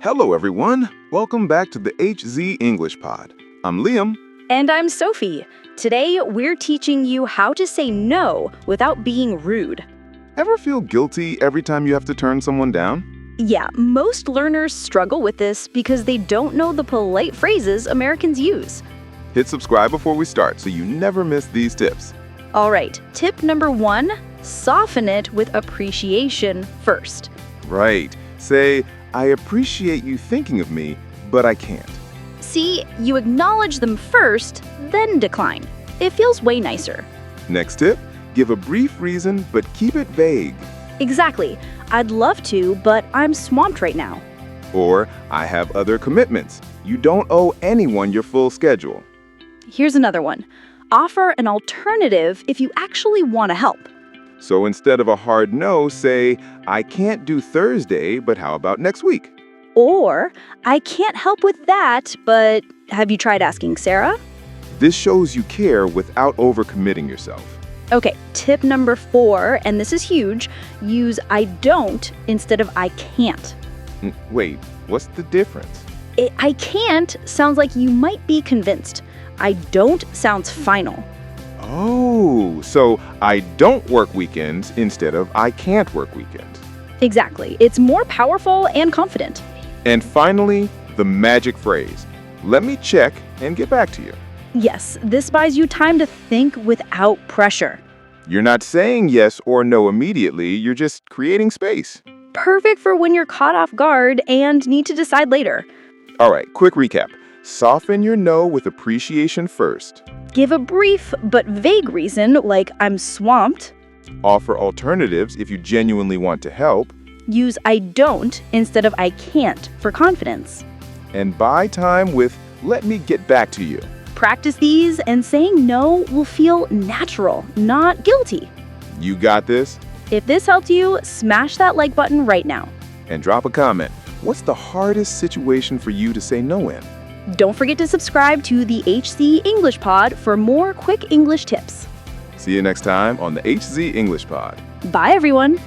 Hello, everyone. Welcome back to the HZ English Pod. I'm Liam. And I'm Sophie. Today, we're teaching you how to say no without being rude. Ever feel guilty every time you have to turn someone down? Yeah, most learners struggle with this because they don't know the polite phrases Americans use. Hit subscribe before we start so you never miss these tips. All right, tip number 1, soften it with appreciation first. Right. Say, I appreciate you thinking of me, but I can't. See, you acknowledge them first, then decline. It feels way nicer. Next tip, give a brief reason, but keep it vague. Exactly. I'd love to, but I'm swamped right now. Or, I have other commitments. You don't owe anyone your full schedule. Here's another one. Offer an alternative if you actually want to help. So instead of a hard no, say, I can't do Thursday, but how about next week? Or, I can't help with that, but have you tried asking Sarah? This shows you care without overcommitting yourself. Okay, tip number 4, and this is huge, use I don't instead of I can't. Wait, what's the difference? I can't sounds like you might be convinced. I don't sounds final. Oh, so I don't work weekends instead of I can't work weekends. Exactly. It's more powerful and confident. And finally, the magic phrase. Let me check and get back to you. Yes, this buys you time to think without pressure. You're not saying yes or no immediately, you're just creating space. Perfect for when you're caught off guard and need to decide later. All right, quick recap. Soften your no with appreciation first. Give a brief but vague reason like I'm swamped. Offer alternatives if you genuinely want to help. Use I don't instead of I can't for confidence. And buy time with let me get back to you. Practice these and saying no will feel natural, not guilty. You got this? If this helped you, smash that like button right now. And drop a comment. What's the hardest situation for you to say no in? Don't forget to subscribe to the HZ English Pod for more quick English tips. See you next time on the HZ English Pod. Bye, everyone.